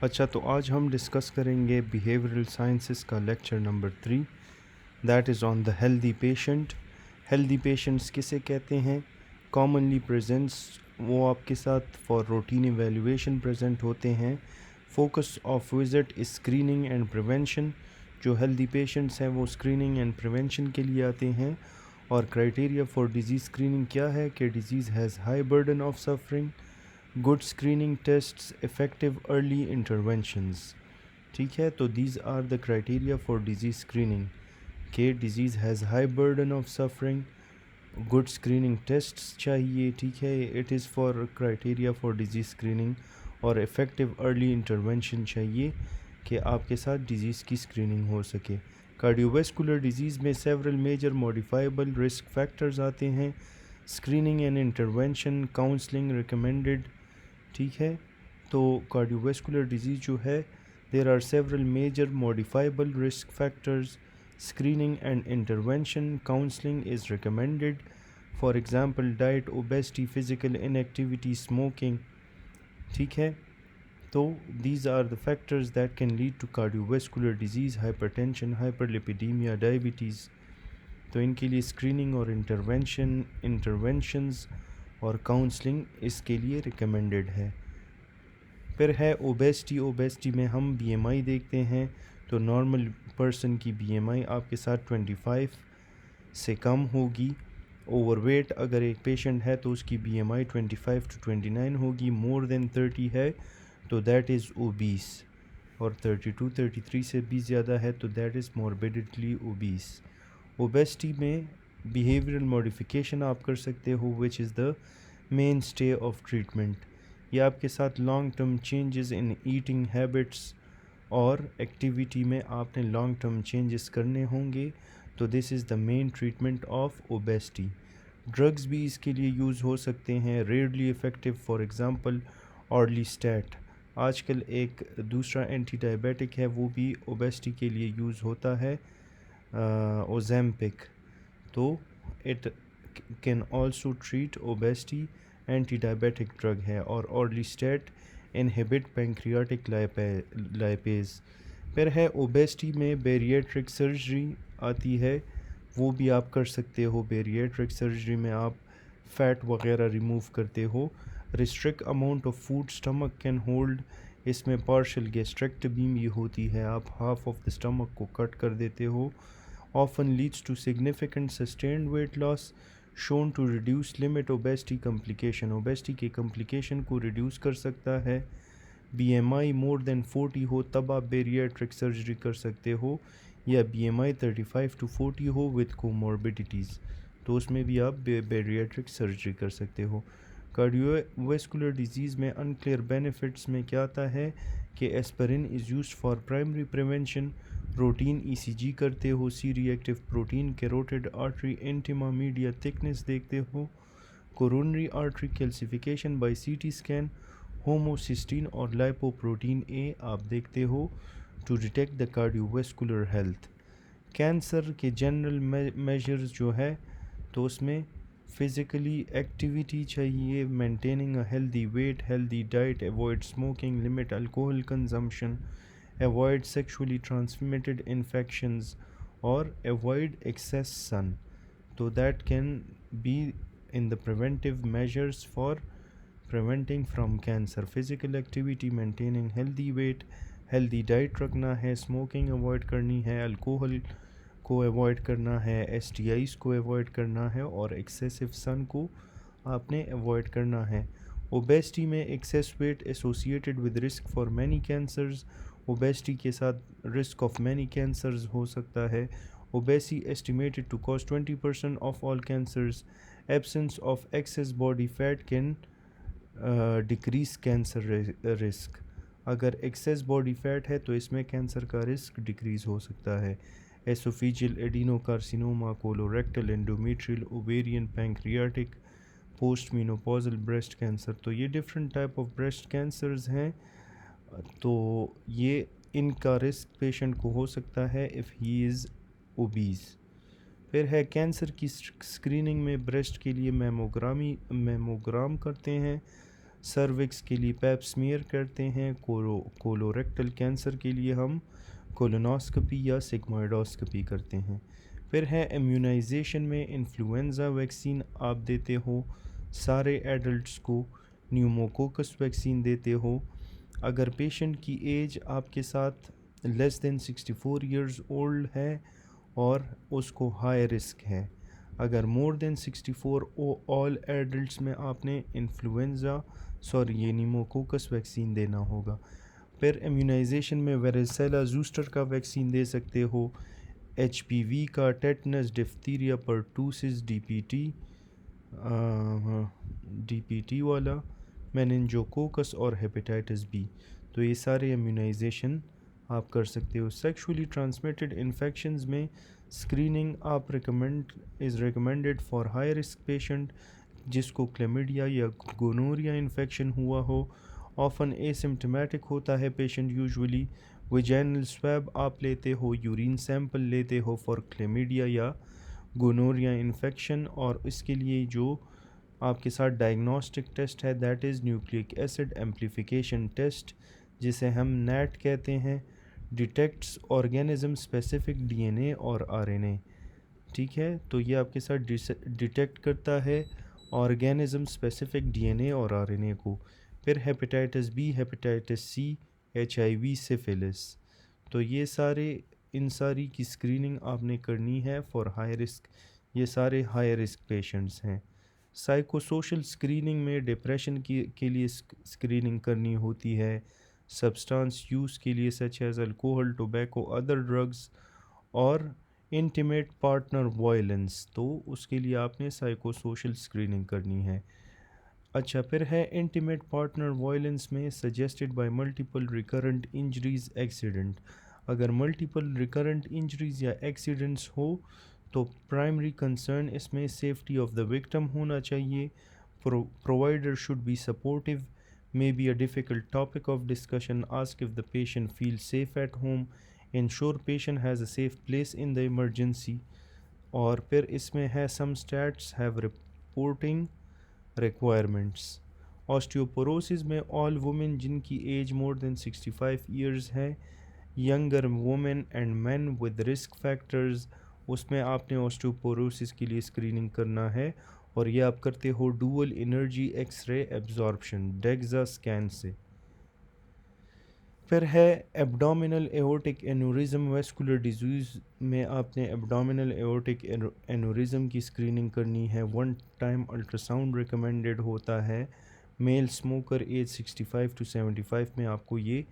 अच्छा, तो आज हम डिस्कस करेंगे बिहेवियरल साइंसेस का lecture number 3, that is on the healthy patient. Healthy patients किसे कहते हैं? कॉमनली प्रेजेंट्स वो आपके साथ फॉर रूटीन इवैल्यूएशन प्रेजेंट होते हैं। Focus of visit is screening and prevention. जो हेल्दी पेशेंट्स हैं वो स्क्रीनिंग एंड प्रिवेंशन के लिए आते हैं। और क्राइटेरिया फॉर डिजीज़ स्क्रीनिंग क्या है कि disease has high burden of suffering, good screening tests, effective early interventions. ठीक है, तो these are the criteria for disease screening के disease has high burden of suffering, good screening tests चाहिए। ठीक है, it is for criteria for disease screening. और effective early intervention चाहिए कि आपके साथ डिजीज़ की स्क्रीनिंग हो सके। कार्डियोवैस्कुलर डिजीज़ में several major modifiable risk factors आते हैं। Screening and intervention, counselling recommended. ठीक है, तो कार्डियोवैस्कुलर डिजीज़ जो है, there are several major modifiable risk factors, screening and intervention, counselling is recommended. For example diet, obesity, physical inactivity, smoking. ठीक है, तो these are the factors that can lead to cardiovascular disease, hypertension, hyperlipidemia, diabetes। तो इनके लिए screening और interventions और counselling इसके लिए रिकमेंडेड है। फिर है ओबेसिटी। ओबेसिटी में हम बीएमआई देखते हैं, तो नॉर्मल पर्सन की बीएमआई आपके साथ 25 से कम होगी। ओवरवेट अगर एक पेशेंट है तो उसकी बीएमआई 25 to 29 होगी। मोर देन 30 है तो दैट इज़ ओबीस, और 32-33 से भी ज़्यादा है तो दैट इज़ मॉर्बिडिटली ओबीस। ओबेसिटी में बिहेवियरल मॉडिफिकेशन आप कर सकते हो, which is the main stay of treatment. ये आपके साथ long term changes in eating habits और एक्टिविटी में आपने लॉन्ग टर्म चेंजेस करने होंगे, तो this is the main treatment of obesity. Drugs भी इसके लिए यूज़ हो सकते हैं, rarely effective. For example orlistat, आजकल एक दूसरा एंटी डायबिटिक है वो भी ओबेसिटी के लिए यूज़ होता है, ओजेम्पिक। तो it can also treat obesity, anti diabetic drug है। और ऑर्लिस्टैट इनहिबिट पैंक्रियाटिक लाइपेज। फिर है ओबेसिटी में बेरिएट्रिक सर्जरी आती है, वो भी आप कर सकते हो। बेरिएट्रिक सर्जरी में आप फैट वगैरह रिमूव करते हो। Restrict amount of food stomach can hold, इसमें पार्शल गैस्ट्रेक्टमी भी होती है, आप हाफ ऑफ द स्टमक को कट कर देते हो। Often leads to significant sustained weight loss, shown to reduce limit obesity complication, obesity के कम्प्लिकेशन को रिड्यूस कर सकता है। बीएमआई मोर देन 40 हो तब आप बेरिएट्रिक सर्जरी कर सकते हो, या बीएमआई 35 to 40 हो विद कोमॉर्बिडिटीज़, तो उसमें भी आप बेरिएट्रिक सर्जरी कर सकते हो। कार्डियोवैस्कुलर डिजीज़ में अनक्लियर बेनिफिट्स में क्या आता है कि aspirin is used for primary prevention, routine ECG करते हो, C reactive protein, carotid artery intima media thickness देखते हो, coronary artery calcification by CT scan, homocysteine और लाइपोप्रोटीन ए आप देखते हो to detect the cardiovascular health. Cancer के general measures जो है, तो उसमें फिज़िकली एक्टिविटी चाहिए, maintaining a healthy weight, healthy diet, avoid smoking, limit alcohol consumption, avoid sexually transmitted infections और अवॉइड एक्सेस सन। तो that can be in the preventive measures for preventing from cancer। Physical activity, maintaining healthy weight, healthy diet रखना है, smoking avoid करनी है, alcohol को avoid करना है, एसटीआईज़ को अवॉइड करना है और एक्सेसिव सन को आपने अवॉइड करना है। ओबेसिटी में excess weight associated with risk for many cancers, obesity के साथ रिस्क ऑफ मैनी कैंसर्स हो सकता है। Obesity estimated to cause 20% of all cancers, absence of excess body fat can decrease cancer risk. अगर excess body fat है तो इसमें cancer का रिस्क डिक्रीज़ हो सकता है। Oesophageal adenocarcinoma, colorectal, endometrial, ovarian, pancreatic, post menopausal breast cancer, तो ये different type of breast cancers हैं। तो ये इनका रिस्क पेशेंट को हो सकता है इफ़ ही इज़ ओबीज़। फिर है कैंसर की स्क्रीनिंग में ब्रेस्ट के लिए मेमोग्राम करते हैं, सर्विक्स के लिए पैप स्मीयर करते हैं, कोलोरेक्टल कैंसर के लिए हम कोलोनोस्कोपी या सिग्मोइडोस्कोपी करते हैं। फिर है इम्यूनाइजेशन में इन्फ्लुएंज़ा वैक्सीन आप देते हो, सारे एडल्ट्स को न्यूमोकोकस वैक्सीन देते हो। अगर पेशेंट की एज आपके साथ लेस देन 64 इयर्स ओल्ड है और उसको हाई रिस्क है। अगर मोर देन 64 ऑल एडल्ट्स में आपने ये न्यूमोकोकस वैक्सीन देना होगा। फिर इम्यूनाइजेशन में वेरिसेला जूस्टर का वैक्सीन दे सकते हो, HPV का, टेटनस, डिफ्थीरिया, परटूसिस, DPT वाला, मेनिंजोकोकस और हेपेटाइटिस बी। तो ये सारे इम्यूनाइजेशन आप कर सकते हो। सेक्सुअली ट्रांसमिटेड इन्फेक्शंस में स्क्रीनिंग आप recommended for high risk patient जिसको क्लेमिडिया या गोनोरिया इन्फेक्शन हुआ हो। ऑफन एसिम्टोमेटिक होता है पेशेंट यूजुअली। विजाइनल स्वैब आप लेते हो, यूरिन सैंपल लेते हो फॉर क्लेमिडिया या गोनोरिया इन्फेक्शन, और इसके लिए जो आपके साथ डायग्नोस्टिक टेस्ट है that is nucleic acid amplification test, जिसे हम नैट कहते हैं। डिटेक्ट्स ऑर्गेनिज्म स्पेसिफिक DNA और RNA। ठीक है, तो ये आपके साथ डिटेक्ट करता है ऑर्गेनिज्म स्पेसिफिक DNA और RNA को। फिर hepatitis B, hepatitis C, HIV, syphilis. तो ये इन सारी की स्क्रीनिंग आपने करनी है फॉर हाई रिस्क। ये सारे हाई रिस्क पेशेंट्स हैं। साइकोसोशल स्क्रीनिंग में डिप्रेशन के लिए स्क्रीनिंग करनी होती है, सब्सटेंस यूज़ के लिए such as alcohol, tobacco, other drugs, और इंटीमेट पार्टनर वायलेंस, तो उसके लिए आपने साइकोसोशल स्क्रीनिंग करनी है। अच्छा, फिर है इंटीमेट पार्टनर वायलेंस में suggested by multiple recurrent injuries accident. अगर मल्टीपल रिकरेंट इंजरीज या एक्सीडेंट्स हो तो प्राइमरी कंसर्न इसमें सेफ्टी ऑफ द विक्टिम होना चाहिए। Provider should be supportive, may be a difficult topic of discussion, ask if the patient feel safe at home, ensure patient has a safe place in the emergency. और फिर इसमें है some stats have reporting requirements. Osteoporosis में all women जिनकी as more than 65 years है, younger women and main with risk factors, उसमें आपने osteoporosis के लिए स्क्रीनिंग करना है, और ये आप करते हो dual energy X-ray absorption DEXA scan से। फिर है abdominal aortic aneurysm vascular disease में आपने एब्डोमिनल एओर्टिक एनोरिज्म की स्क्रीनिंग करनी है। वन टाइम अल्ट्रासाउंड रिकमेंडेड होता है। मेल स्मोकर एज 65 टू 75 में आपको ये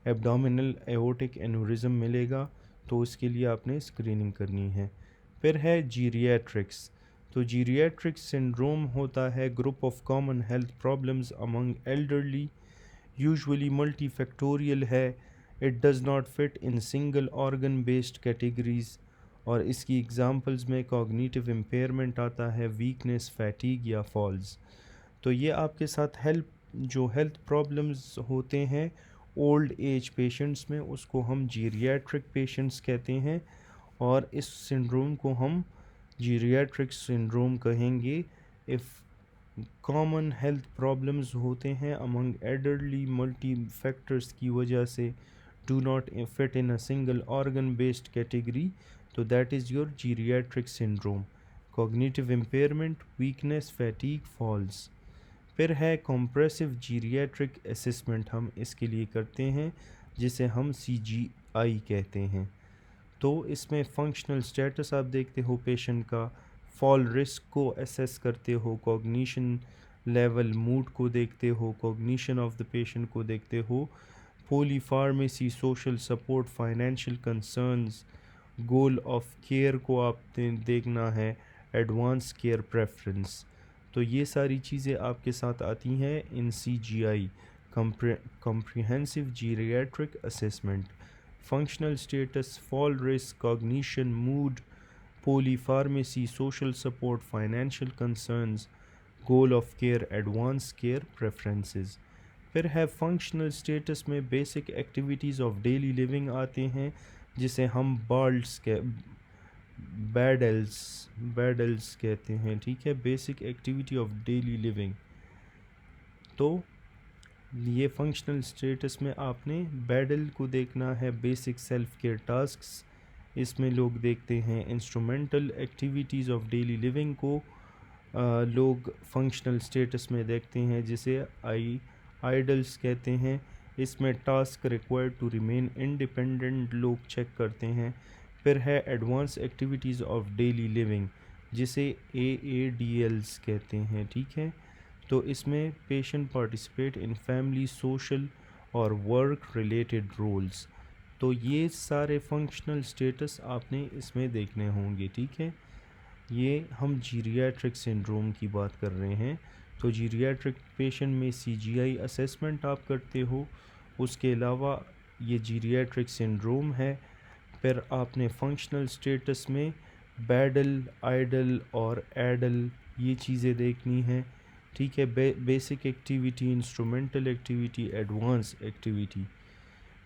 एब्डोमिनल एओर्टिक एनोरिज्म मिलेगा, तो उसके लिए आपने स्क्रीनिंग करनी है। फिर है जीरियाट्रिक्स। तो जीरियाट्रिक्स सिंड्रोम होता है group of common health problems among elderly, usually multifactorial है, it does not fit in single organ based categories, और इसकी एग्जांपल्स में कॉग्निटिव इम्पेयरमेंट आता है, वीकनेस, फैटीग या फॉल्स। तो ये आपके साथ हेल्थ प्रॉब्लम्स होते हैं ओल्ड एज पेशेंट्स में, उसको हम जीरियाट्रिक पेशेंट्स कहते हैं, और इस सिंड्रोम को हम जीरियाट्रिक सिंड्रोम कहेंगे। इफ़ कॉमन हेल्थ प्रॉब्लम्स होते हैं अमंग एल्डरली मल्टी फैक्टर्स की वजह से, do not fit in a single organ based category, तो that is your geriatric syndrome. Cognitive impairment, weakness, fatigue, falls. फिर है कॉम्प्रेसिव जीरियाट्रिक असेसमेंट, हम इसके लिए करते हैं जिसे हम CGI कहते हैं। तो इसमें फंक्शनल स्टेटस आप देखते हो पेशेंट का, फॉल रिस्क को असेस करते हो, कॉग्निशन लेवल, मूड को देखते हो, कॉग्निशन ऑफ द पेशेंट को देखते हो, polypharmacy, social support, financial concerns, goal of care को आपने देखना है, एडवांस केयर प्रेफरेंस। तो ये सारी चीज़ें आपके साथ आती हैं इन CGI, comprehensive geriatric assessment. Functional status, fall risk, cognition, mood, polypharmacy, social support, financial concerns, goal of care, advance care preferences. फिर है फंक्शनल स्टेटस में basic activities of daily living आते हैं, जिसे हम बैडल्स कहते हैं। ठीक है, basic activity of daily living. तो ये फंक्शनल स्टेटस में आपने बैडल को देखना है, बेसिक सेल्फ केयर टास्क्स। इसमें लोग देखते हैं instrumental activities of daily living को लोग फंक्शनल स्टेटस में देखते हैं, जिसे आइडल्स कहते हैं। इसमें task required to remain independent लोग चेक करते हैं। फिर है advance activities of daily living, जिसे AADLs कहते हैं, ठीक है। तो इसमें patient participate in family, social और वर्क रिलेटेड रोल्स। तो ये सारे फंक्शनल स्टेटस आपने इसमें देखने होंगे, ठीक है। ये हम जीरियाट्रिक सिंड्रोम की बात कर रहे हैं। तो जीरियाट्रिक पेशेंट में CGI असेसमेंट आप करते हो, उसके अलावा ये जीरियाट्रिक सिंड्रोम है। फिर आपने फंक्शनल स्टेटस में बैडल, आइडल और एडल ये चीज़ें देखनी हैं, ठीक है। Basic activity, instrumental activity, advance activity.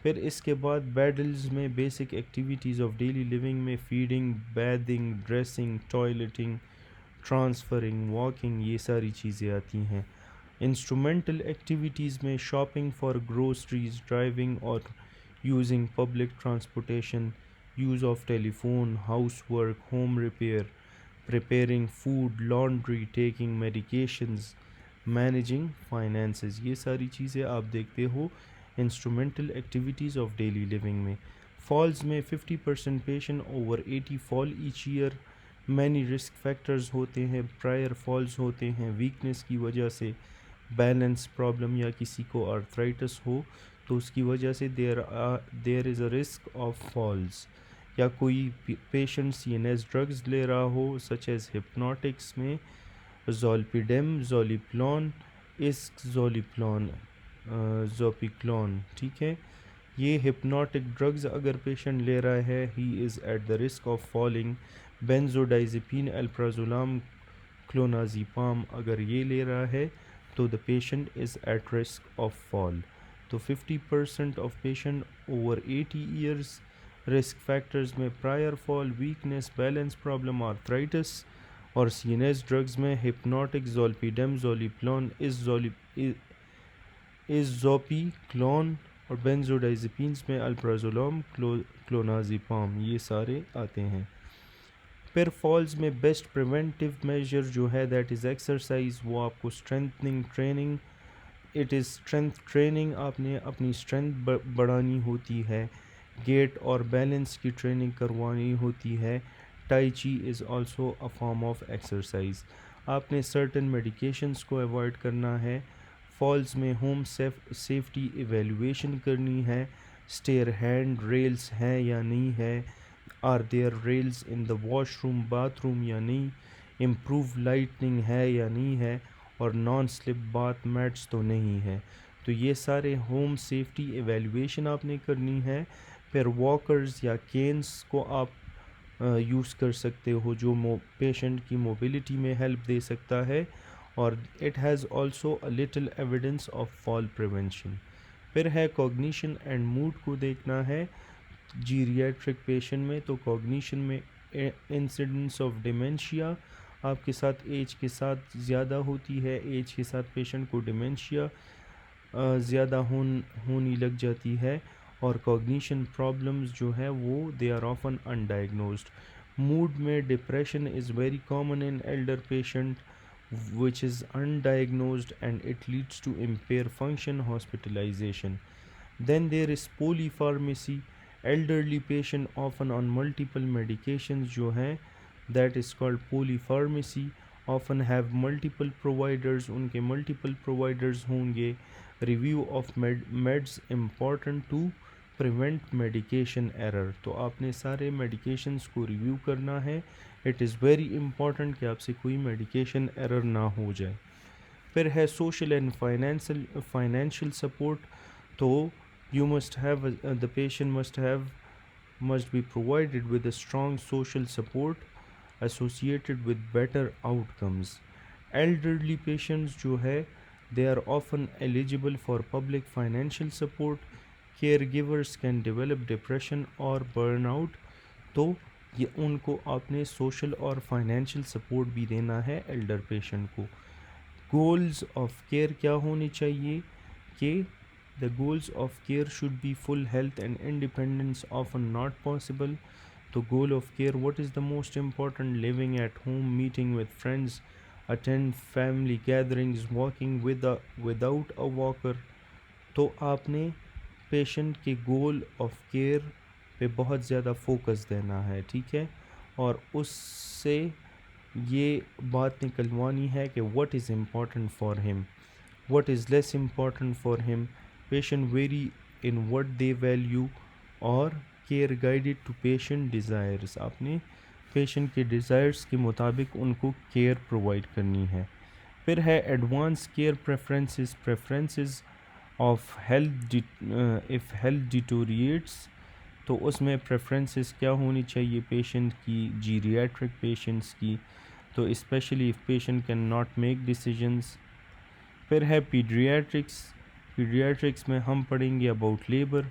फिर इसके बाद बैडल्स में basic activities of daily living में feeding, bathing, dressing, toileting, transferring, walking, ये सारी चीज़ें आती हैं। इंस्ट्रूमेंटल एक्टिविटीज़ में शॉपिंग फॉर ग्रोसरीज, ड्राइविंग और using public transportation, use of telephone, house work, home repair, preparing food, laundry, taking medications, managing finances, ये सारी चीज़ें आप देखते हो instrumental activities of daily living में। फॉल्स में 50% patient over 80 fall each year. Many risk factors होते हैं, प्रायर फॉल्स होते हैं वीकनेस की वजह से, बैलेंस प्रॉब्लम या किसी को आर्थराइटिस हो तो उसकी वजह से there is a risk of falls. या कोई पेशेंट CNS ड्रग्स ले रहा हो सच एज हिप्नोटिक्स में ज़ोलपीडेम, ज़ोलिप्लोन, इस्क ज़ोपिक्लोन, ठीक है। ये हिप्नोटिक ड्रग्स अगर पेशेंट ले रहा है, he is at the risk of falling. Benzodiazepine, alprazolam, clonazepam अगर ये ले रहा है तो the patient is at risk of fall. तो 50% of patient over 80 years. Risk factors में prior fall, weakness, balance problem, arthritis. और CNS ड्रग्स में हिप्नोटिक, ज़ोलपीडेम, ज़ोलिप्लोन, इज़ोपिक्लोन। और बेंजोडाइज़ेपिन्स में अल्प्राज़ोलाम, क्लोनाज़ेपाम, ये सारे आते हैं। फिर फॉल्स में बेस्ट प्रिवेंटिव मेजर जो है दैट इज़ एक्सरसाइज। वो आपको strengthening training, it is strength training, आपने अपनी स्ट्रेंथ बढ़ानी होती है। गेट और बैलेंस की ट्रेनिंग करवानी होती है। टाई ची is also a form of exercise. आपने सर्टन मेडिकेशंस को अवॉइड करना है। फॉल्स में होम सेफ्टी एवेल्यूएशन करनी है। स्टेयर हैंड रेल्स हैं या नहीं है, are there rails in the washroom, bathroom या नहीं, इम्प्रूव लाइटनिंग है या नहीं है, और नॉन स्लिप बाथ मैट्स तो नहीं है। तो ये सारे होम सेफ्टी एवेल्यूएशन आपने करनी है। फिर वॉकर्स या केन्स को आप यूज़ कर सकते हो, जो पेशेंट की मोबिलिटी में हेल्प दे सकता है। और it has also a little evidence of fall prevention. फिर है कॉग्निशन एंड मूड को देखना है जीरियाट्रिक पेशेंट में। तो कॉग्निशन में इंसिडेंस ऑफ डिमेंशिया आपके साथ एज के साथ ज़्यादा होती है। एज के साथ पेशेंट को डिमेंशिया ज़्यादा होनी लग जाती है। और कॉग्निशन प्रॉब्लम्स जो है वो दे आर ऑफन अनडायग्नोज्ड। मूड में depression is very common in Elder patient which is undiagnosed and it leads to impaired function, hospitalization. Then there is polypharmacy. Elderly patient often on multiple medications जो हैं that is called polypharmacy, often have multiple providers, उनके multiple providers होंगे। Review of meds important to prevent medication error। तो आपने सारे medications को review करना है। इट इज़ वेरी इंपॉर्टेंट कि आपसे कोई मेडिकेशन एरर ना हो जाए। फिर है सोशल एंड फाइनेंशियल सपोर्ट। तो you must have the patient must be provided with a strong social support associated with better outcomes. Elderly patients जो है they are often eligible for public financial support. Caregivers can develop depression और burnout. तो ये उनको आपने social और financial support भी देना है एल्डर पेशेंट को। गोल्स ऑफ केयर क्या होने चाहिए कि the goals of care should be full health and independence often not possible. The goal of care, what is the most important? Living at home, meeting with friends, attend family gatherings, walking without a walker. तो आपने patient के goal of care पे बहुत ज़्यादा focus देना है, ठीक है, और उससे ये बात निकलवानी है कि what is important for him, what is less important for him. Patient very in what they value और care guided to patient desires. आपने पेशेंट के डिज़ायर्स के मुताबिक उनको केयर प्रोवाइड करनी है. फिर है advance care preferences of health. If health deteriorates, तो उसमें प्रेफरेंसेस क्या होनी चाहिए पेशेंट की, जीरियाट्रिक पेशेंट्स की, तो specially if patient can not make decisions. फिर है पीडियाट्रिक्स में हम पढ़ेंगे about labour.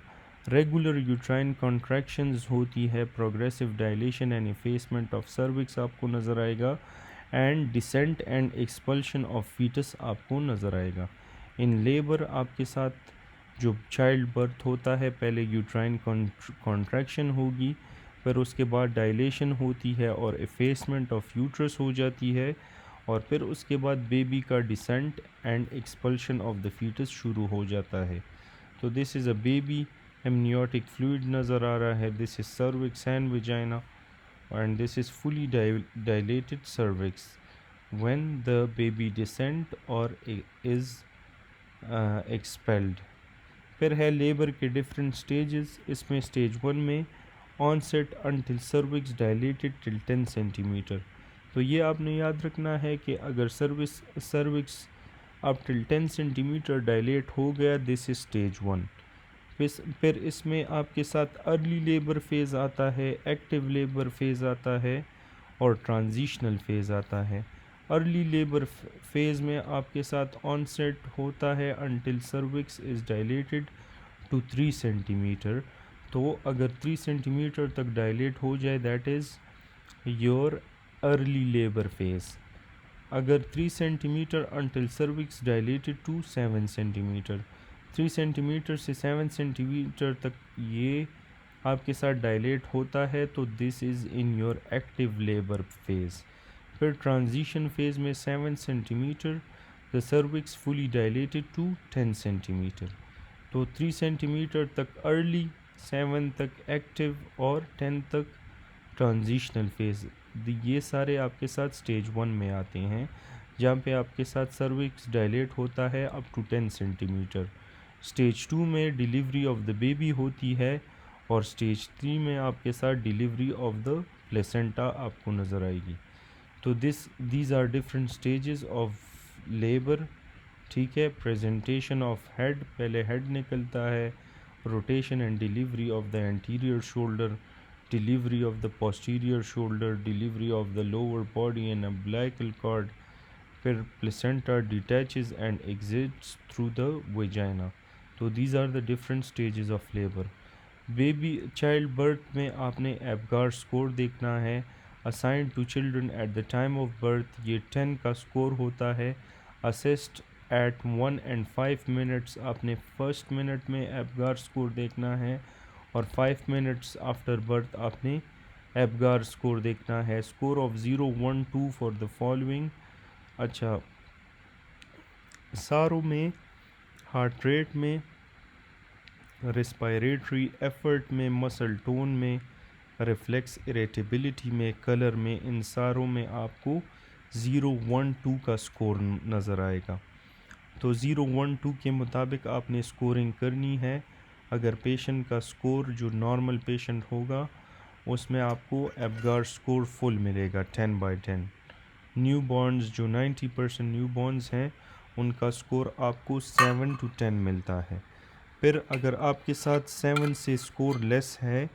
Regular uterine contractions होती है, progressive dilation and effacement of cervix आपको नज़र आएगा, and descent and expulsion of fetus आपको नज़र आएगा. इन लेबर आपके साथ जो चाइल्ड बर्थ होता है, पहले यूट्राइन कॉन्ट्रैक्शन होगी, फिर उसके बाद डायलेशन होती है और इफेसमेंट ऑफ यूट्रस हो जाती है, और फिर उसके बाद बेबी का descent and expulsion of the fetus शुरू हो जाता है. तो this is a baby, amniotic fluid नज़र आ रहा है, this is cervix and vagina, and this is fully dilated cervix when the baby descent or is expelled. फिर है लेबर के डिफरेंट स्टेजेस. इसमें स्टेज 1 में onset until cervix dilated till 10 centimetre. तो ये आपने याद रखना है कि अगर सर्विक्स अब टिल 10 सेंटीमीटर डायलेट हो गया, दिस इज स्टेज 1. फिर इसमें आपके साथ अर्ली लेबर फेज़ आता है, एक्टिव लेबर फेज़ आता है और ट्रांजिशनल फेज़ आता है. अर्ली लेबर फेज़ में आपके साथ ऑनसेट होता है until cervix is dilated to 3 centimetre. तो अगर 3 सेंटीमीटर तक डायलेट हो जाए, that is your early labour phase. अगर 3 centimetre until cervix dilated to 7 centimetre, 3 centimetre से 7 सेंटीमीटर तक ये आपके साथ डायलेट होता है, तो this is in your active labour phase. फिर ट्रांजिशन फेज़ में 7 centimetre, the cervix fully dilated to 10 centimetre. तो 3 सेंटीमीटर तक अर्ली, 7 तक एक्टिव और 10 तक ट्रांजिशनल फेज़. ये सारे आपके साथ स्टेज 1 में आते हैं, जहाँ पे आपके साथ सर्विक्स डायलेट होता है अप टू 10 सेंटीमीटर. स्टेज 2 में डिलीवरी ऑफ द बेबी होती है, और स्टेज 3 में आपके साथ डिलीवरी ऑफ द प्लेसेंटा आपको नज़र आएगी. तो these are different stages of labour, ठीक है. प्रेजेंटेशन ऑफ हेड, पहले हेड निकलता है, rotation and delivery of the anterior shoulder, delivery of the posterior shoulder, delivery of the lower body and umbilical cord. फिर placenta detaches and exits through the vagina. तो these are the different stages of labor. Baby childbirth में आपने Apgar score देखना है. Assigned to children at the time of birth, ये 10 का score होता है. असिस्ट एट 1 and 5 minutes, आपने फर्स्ट मिनट में एबगार स्कोर देखना है, और 5 मिनट्स आफ्टर बर्थ आपने एबगार स्कोर देखना है. Score of 0, 1, 2 for the following. अच्छा, सारों में, हार्ट रेट में, रेस्पायरेटरी एफर्ट में, मसल टोन में, रिफ्लेक्स इरेटेबिलिटी में, कलर में, इन सारों में आपको 0, 1, 2 का स्कोर नज़र आएगा. तो 0, 1, 2 के मुताबिक आपने स्कोरिंग करनी है. अगर पेशेंट का स्कोर जो नॉर्मल पेशेंट होगा, उसमें आपको एबगार स्कोर फुल मिलेगा 10/10. न्यू बॉर्न्स जो 90% न्यू बॉर्न्स हैं, उनका स्कोर आपको 7 to 10 मिलता है. फिर अगर आपके साथ 7 से स्कोर लेस है,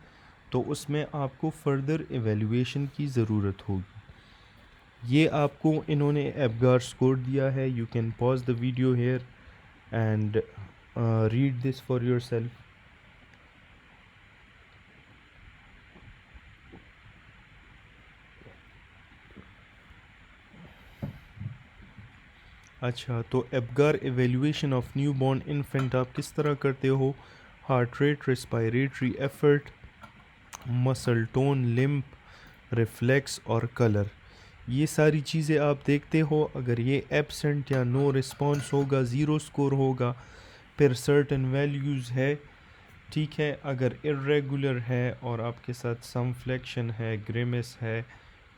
तो उसमें आपको फर्दर एवेल्यूएशन की ज़रूरत होगी. ये आपको इन्होंने एबगार स्कोर दिया है. You can pause the video here and read this for yourself. अच्छा, तो Apgar evaluation of newborn infant आप किस तरह करते हो? Heart rate, respiratory effort, muscle tone, limp, reflex और कलर, ये सारी चीज़ें आप देखते हो। अगर ये एब्सेंट या नो रिस्पॉन्स होगा, ज़ीरो स्कोर होगा। फिर सर्टन वैल्यूज़ है, ठीक है। अगर इरेगुलर है और आपके साथ सम फ्लेक्शन है, ग्रिमिस है,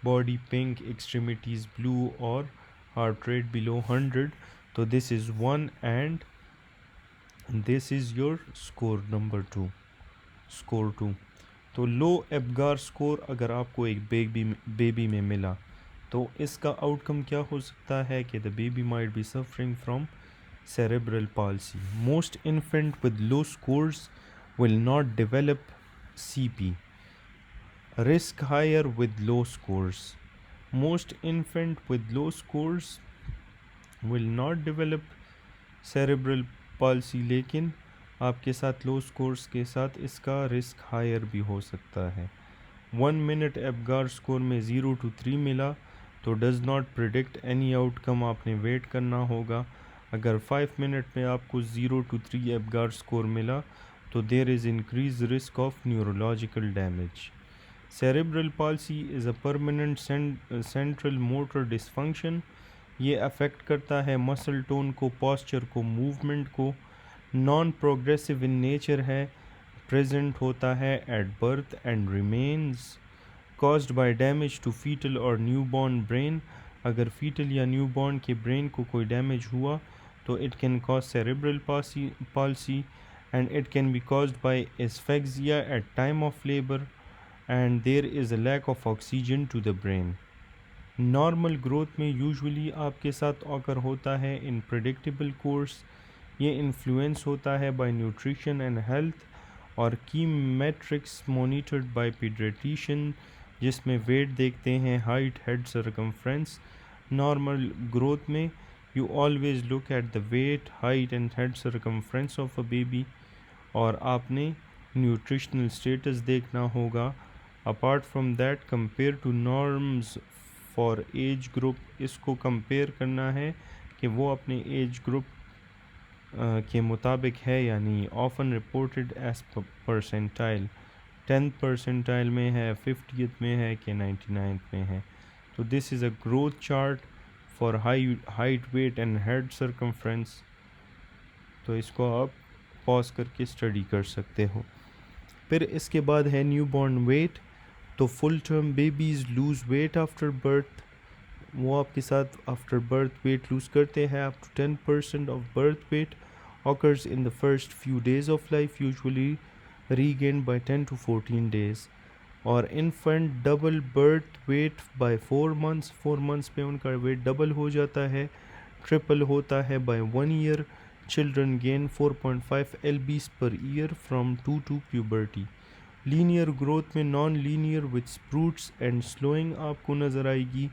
बॉडी पिंक, एक्सट्रीमिटीज़ ब्लू और हार्ट रेट बिलो 100, तो this is 1 and this is your score number 2, score 2। तो लो एब्गार स्कोर अगर आपको एक बेबी में मिला, तो इसका आउटकम क्या हो सकता है कि the baby might be suffering from cerebral palsy. Most infant with low scores will not develop CP. Risk higher with low scores. Most infant with low scores will not develop cerebral palsy, लेकिन आपके साथ लो scores के साथ इसका risk higher भी हो सकता है। 1 मिनट एब्गार स्कोर में 0 to 3 मिला तो does not predict any outcome, आपने वेट करना होगा। अगर 5 मिनट में आपको 0 to 3 एब्गार स्कोर मिला तो there is increase risk of neurological damage. Cerebral palsy is a permanent central motor dysfunction. ये अफेक्ट करता है मसल टोन को, पॉस्चर को, मूवमेंट को। नॉन प्रोग्रेसिव इन नेचर है, प्रेजेंट होता है at birth and remains caused by damage to fetal or newborn brain. अगर fetal या newborn के brain को कोई damage हुआ तो it can cause cerebral palsy and it can be caused by asphyxia at time of labor and there is a lack of oxygen to the brain. Normal growth में usually आपके साथ occur होता है in predictable course। ये influence होता है by nutrition and health और key metrics monitored by pediatrician, जिसमें वेट देखते हैं, height, head circumference. Normal growth में you always look at the weight, height and head circumference of a baby और आपने न्यूट्रिशनल स्टेटस देखना होगा। Apart from that compare to norms for age group, इसको compare करना है कि वो अपने एज ग्रुप के मुताबिक है, यानी often reported as percentile, 10th percentile में है, 50th में है कि 99th में है। तो this is a growth chart for height, weight and head circumference. तो इसको आप पॉज करके स्टडी कर सकते हो। फिर इसके बाद है न्यू बॉर्न वेट। तो full term babies lose weight after birth, वो आपके साथ आफ्टर बर्थ वेट लूज़ करते हैं। Up to 10% of birth weight occurs in the first few days of life, usually regained by 10 to 14 days। और infant double birth weight by 4 months, 4 months पे उनका wait double हो जाता है। Triple होता है by 1 year। children gain 4.5 lbs per year from 2 to puberty। Linear growth में non linear with spurts and slowing आपको नज़र आएगी।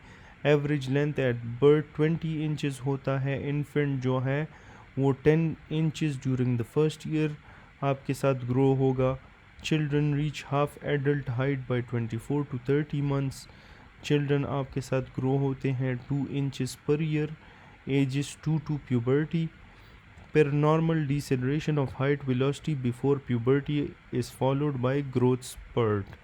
Average length at birth 20 inches होता है। इन्फेंट जो है वो 10 inches during the first year आपके साथ ग्रो होगा। Children reach half adult height by 24 to 30 months. Children आपके साथ ग्रो होते हैं 2 inches per year, ages 2 to puberty। Per normal deceleration of height velocity before puberty is followed by growth spurt।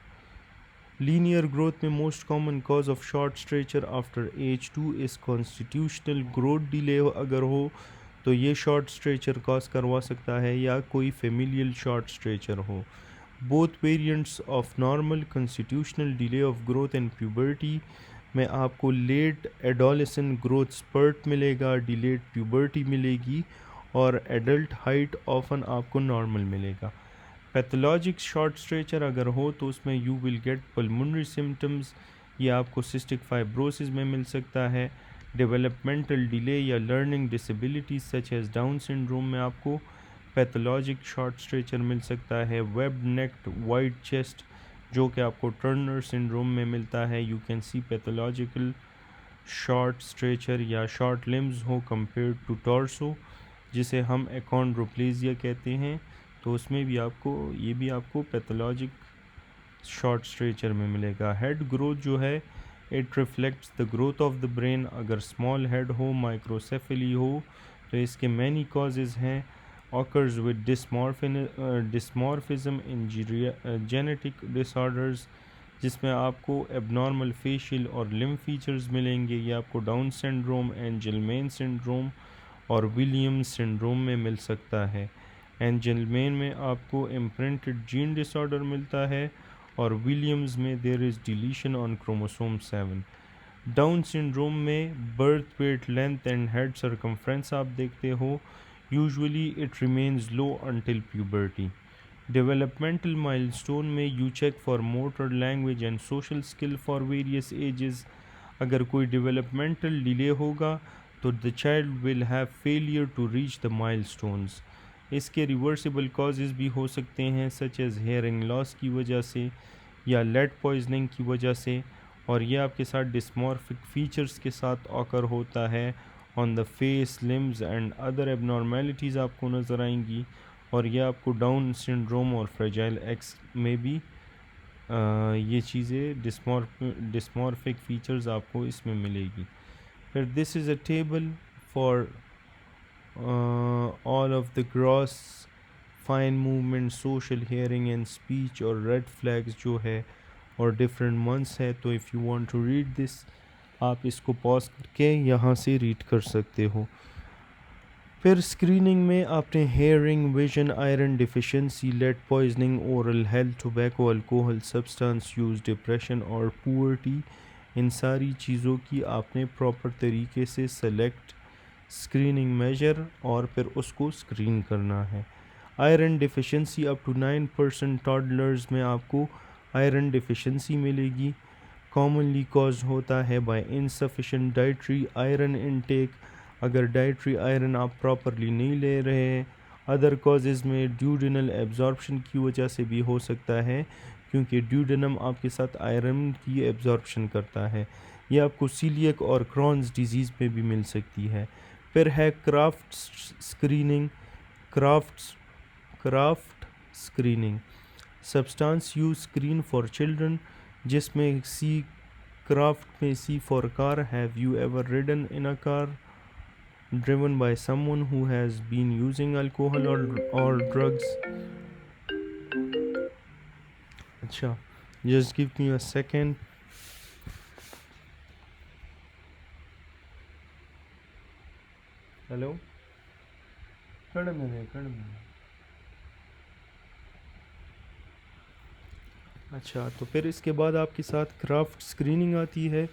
Linear growth में most common cause of short stature after age 2 is constitutional growth delay। अगर हो तो ये short stature cause करवा सकता है या कोई familial short stature हो। Both variants of normal constitutional delay of growth and puberty में आपको late adolescent growth spurt मिलेगा, delayed puberty मिलेगी और एडल्ट हाइट ऑफन आपको नॉर्मल मिलेगा। पैथोलॉजिक शॉर्ट स्ट्रेचर अगर हो तो उसमें you will get pulmonary symptoms, ये आपको सिस्टिक फाइब्रोसिस में मिल सकता है। डेवलपमेंटल डिले या learning disabilities such as Down syndrome में आपको पैथोलॉजिक शॉर्ट स्ट्रेचर मिल सकता है। वेब नेक्ड वाइड चेस्ट जो कि आपको टर्नर सिंड्रोम में मिलता है। You can see pathological short stature या शॉर्ट लिम्स हो कंपेयर्ड टू टॉर्सो, जिसे हम एकॉन्ड्रोप्लेजिया कहते हैं। तो उसमें भी आपको ये भी आपको पैथोलॉजिक शॉर्ट स्ट्रेचर में मिलेगा। हेड ग्रोथ जो है it reflects the growth of the brain. अगर स्मॉल हेड हो, माइक्रोसेफेली हो, तो इसके मैनी कॉजेज़ हैं। Occurs with dysmorphism in genetic disorders, जिसमें आपको एबनॉर्मल फेशियल और लिम्ब फीचर्स मिलेंगे। ये आपको डाउन सिंड्रोम, एंजलमैन सिंड्रोम और विलियम्स सिंड्रोम में मिल सकता है। एंजलमैन में आपको इम्प्रिंटेड जीन डिसऑर्डर मिलता है और विलियम्स में there is deletion on chromosome 7। Down syndrome में birth weight, length and head circumference आप देखते हो। Usually it remains low until puberty. Developmental milestone में you check for motor, language and social skill for various ages. अगर कोई developmental delay होगा तो the child will have failure to reach the milestones. इसके reversible causes भी हो सकते हैं, सच एज़ हेयरिंग लॉस की वजह से या लेड पॉइजनिंग की वजह से। और ये आपके साथ डिस्मॉर्फिक फीचर्स के साथ ऑकर होता है। On the face, limbs and other abnormalities आपको नज़र आएंगी। और ये आपको डाउन सिंड्रोम और फ्रेजाइल एक्स में भी ये चीज़ें डिस्मॉर्फिक फीचर्स आपको इसमें मिलेगी। फिर this is a table for all of the gross fine movement, social, hearing and speech और रेड फ्लैग्स जो है और डिफरेंट मंथ्स है। तो if you want to read this, आप इसको पॉज करके यहाँ से रीड कर सकते हो। फिर स्क्रीनिंग में आपने hearing, vision, iron deficiency, lead poisoning, oral health, tobacco, alcohol, substance use, depression और पुअर्टी, इन सारी चीज़ों की आपने प्रॉपर तरीके से सेलेक्ट, स्क्रीनिंग मेजर और फिर उसको स्क्रीन करना है। Iron deficiency up to 9% toddlers में आपको आयरन डिफिशिएंसी मिलेगी। कॉमनली कॉज होता है by insufficient dietary iron intake, अगर डाइटरी आयरन आप प्रॉपरली नहीं ले रहे हैं। अदर कॉजेज़ में ड्यूडेनल एब्जॉर्प्शन की वजह से भी हो सकता है, क्योंकि ड्यूडेनम आपके साथ आयरन की एब्जॉर्प्शन करता है। ये आपको सीलियक और क्रॉन्स डिजीज़ में भी मिल सकती है। फिर है CRAFFT screening. CRAFFT screening substance use screen for children, जिसमें सी क्राफ्ट में C for car. Have you ever ridden in a car driven by someone who has been using alcohol or drugs? अच्छा, just give me a second. Hello, अच्छा, तो फिर इसके बाद आपके साथ क्राफ्ट स्क्रीनिंग आती है।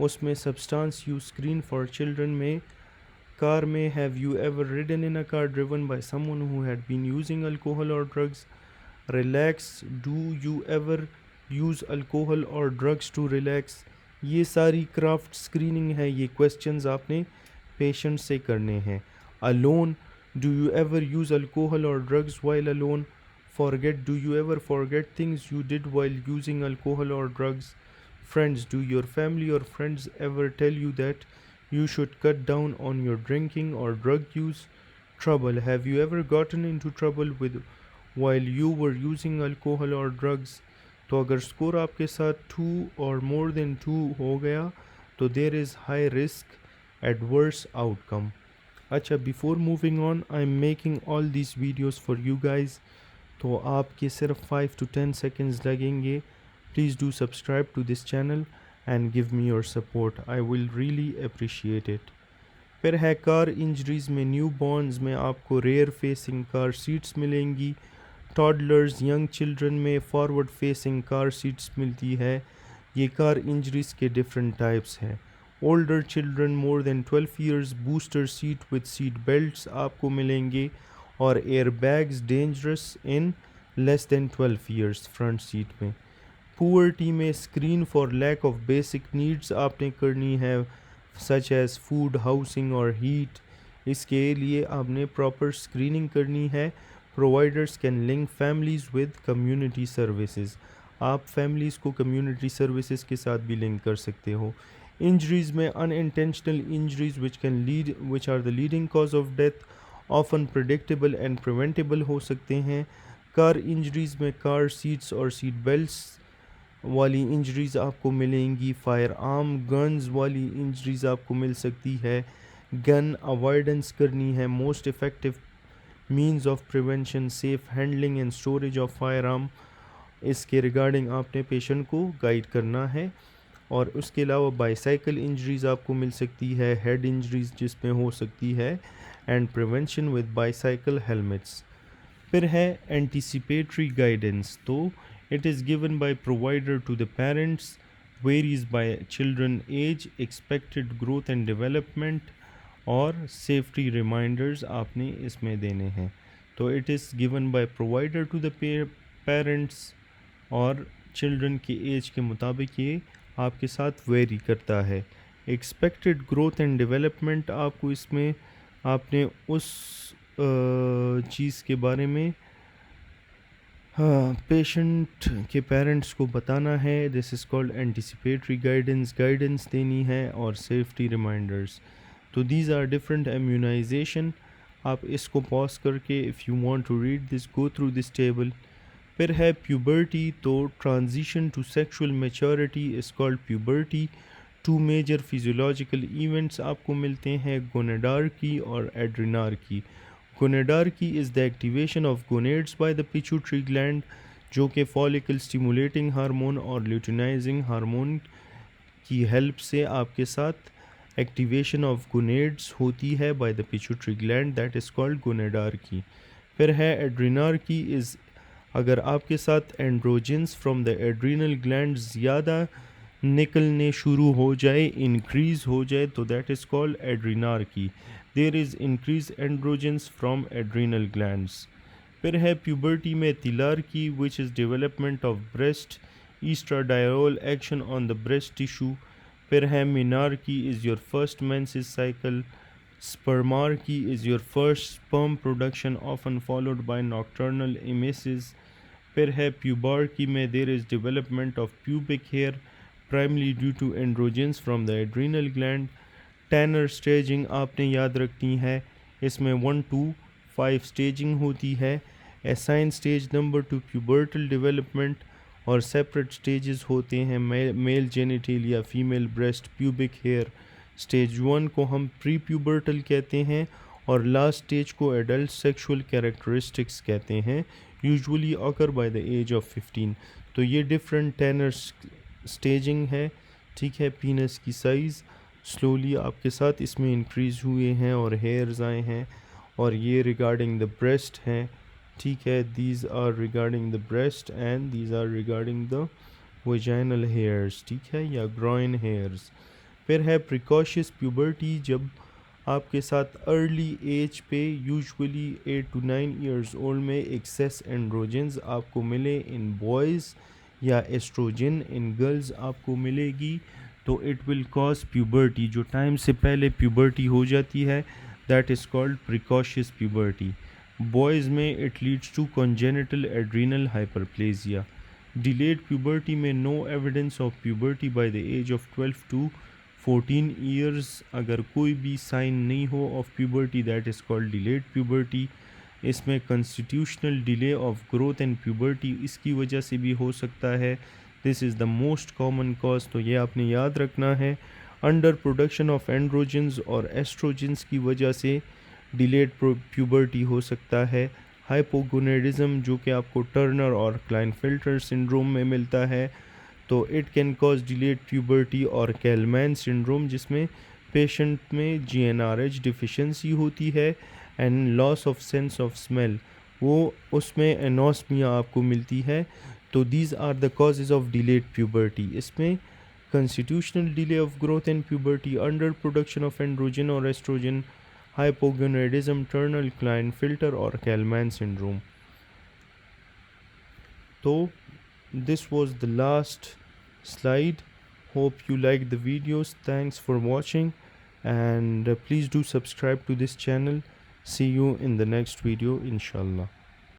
उसमें substance use screen for children में कार में have you ever ridden in a car driven by someone who had been using alcohol और drugs? Relax, do you ever use alcohol और ड्रग्स टू रिलैक्स? ये सारी craft screening है। ये questions आपने patient से करने हैं। Alone, do you ever use alcohol और drugs while alone? Forget, do you ever forget things you did while using alcohol or drugs? Friends, do your family or friends ever tell you that you should cut down on your drinking or drug use? Trouble, have you ever gotten into trouble with while you were using alcohol or drugs? तो अगर score आपके साथ 2 और more than 2 हो गया तो there is high risk adverse outcome. अच्छा, before moving on, I'm making all these videos for you guys. तो आपके सिर्फ 5 to 10 seconds लगेंगे। Please do subscribe to this channel and give me your support, I will really appreciate it. फिर है car injuries में newborns में आपको rear facing car seats मिलेंगी। टॉडलर्स, यंग चिल्ड्रन में फॉरवर्ड फेसिंग कार सीट्स मिलती है। ये कार इंजरीज़ के डिफरेंट टाइप्स हैं। Older children more than 12 years, booster seat with seat belts आपको मिलेंगे और airbags dangerous in less than 12 years front seat में। पुअर्टी में screen for lack of basic needs आपने करनी है, सच एज़ फूड, हाउसिंग और हीट। इसके लिए आपने प्रॉपर स्क्रीनिंग करनी है। Providers can link families with community services, आप फैमिलीज़ को कम्युनिटी सर्विसेज के साथ भी लिंक कर सकते हो। इंजरीज़ में unintentional injuries which are the leading cause of death often predictable and preventable हो सकते हैं। कार इंजरीज़ में कार सीट्स और सीट बेल्ट्स वाली इंजरीज़ आपको मिलेंगी, फायर आर्म गन्स वाली इंजरीज़ आपको मिल सकती है, गन अवॉइडेंस करनी है, most effective means of prevention, safe handling and storage of fire arm, इसके रिगार्डिंग आपने पेशेंट को गाइड करना है। और उसके अलावा बाईसाइकिल इंजरीज़ आपको मिल सकती है, हेड इंजरीज़ जिसमें हो सकती है, and prevention with bicycle helmets. फिर है एंटीसिपेटरी गाइडेंस, तो it is given by provider to the parents, varies by children age, expected growth and development, और सेफ्टी रिमाइंडर्स आपने इसमें देने हैं। तो it is given by provider to the parents और चिल्ड्रन के एज के मुताबिक ये आपके साथ वेरी करता है। एक्सपेक्टेड ग्रोथ एंड डेवलपमेंट आपको इसमें आपने उस चीज़ के बारे में पेशेंट के पेरेंट्स को बताना है। This is called anticipatory guidance, guidance देनी है और सेफ्टी रिमाइंडर्स। तो दीज आर डिफरेंट इम्यूनाइजेशन। आप इसको पॉज करके if you want to read this go through this table. फिर है प्यूबर्टी, तो transition to sexual maturity is called puberty. Two major physiological events आपको मिलते हैं, गोनेडार्की और adrenarche. Gonadarche is the activation of gonads by the pituitary gland, जो कि follicle stimulating hormone और ल्यूटिनाइजिंग हार्मोन की हेल्प से आपके साथ एक्टिवेशन ऑफ गोनेड्स होती है by the pituitary gland, that is called gonadarche. फिर है एड्रेनार्की, इज़ अगर आपके साथ androgens from the adrenal gland ज़्यादा निकलने शुरू हो जाए, इंक्रीज़ हो जाए, तो that is called adrenarche. There is increase androgens from adrenal glands. फिर है प्यूबर्टी में thelarche, which is development of breast oestradiol action on the breast tissue. फिर है menarche, is your first menses cycle. Spermarche is your first sperm production often followed by nocturnal emesis. फिर है pubarche में there is development of pubic hair primarily due to androgens from the adrenal gland. Tanner staging आपने याद रखनी है, इसमें 1 to 5 staging होती है। Assign stage number to pubertal development, और सेपरेट स्टेजेस होते हैं मेल जेनिटल या female breast pubic hair. Stage 1 को हम प्री प्यूबर्टल कहते हैं और लास्ट स्टेज को एडल्ट सेक्सुअल कैरेक्टरिस्टिक्स कहते हैं, usually occur by the age of 15। तो ये डिफरेंट टैनर स्टेजिंग है, ठीक है। पीनस की साइज़ स्लोली आपके साथ इसमें इंक्रीज़ हुए हैं और हेयर्स आए हैं, और ये रिगार्डिंग द ब्रेस्ट हैं, ठीक है। These are regarding the breast and these are regarding the vaginal hairs, ठीक है, या ग्रॉइन हेयर्स। फिर है प्रिकॉशियस प्यूबर्टी, जब आपके साथ अर्ली एज पे यूजुअली 8 to 9 ईयर्स ओल्ड में एक्सेस एंड्रोजेंस आपको मिले इन बॉयज़ या एस्ट्रोजन इन गर्ल्स आपको मिलेगी, तो इट विल कॉज प्यूबर्टी। जो टाइम से पहले प्यूबर्टी हो जाती है, that is called precocious puberty. Boys में it leads to congenital adrenal hyperplasia. Delayed puberty में no evidence of puberty by the age of 12 to 14 years. अगर कोई भी साइन नहीं हो of puberty, that is called delayed puberty. इसमें constitutional delay of growth and puberty इसकी वजह से भी हो सकता है। This is the most common cause, तो ये आपने याद रखना है। अंडर प्रोडक्शन ऑफ एंड्रोजेंस और एस्ट्रोजेंस की वजह से डिलेड प्यूबर्टी हो सकता है। हाइपोगोनेडिज्म, जो कि आपको टर्नर और क्लाइनफिल्टर सिंड्रोम में मिलता है, तो it can cause delayed puberty. और कैलमैन सिंड्रोम, जिसमें पेशेंट में GnRH डिफिशेंसी होती है and loss of sense of smell, वो उसमें एनोस्मिया आपको मिलती है। तो these are the causes of delayed puberty. इसमें constitutional delay of growth and puberty, under production of androgen और एस्ट्रोजन, हाइपोगोनेडिज्म, टर्नल क्लाइनफिल्टर और कैलमैन सिंड्रोम। तो this was the last slide. Hope you liked the videos. Thanks for watching, and please do subscribe to this channel. See you in the next video, inshallah.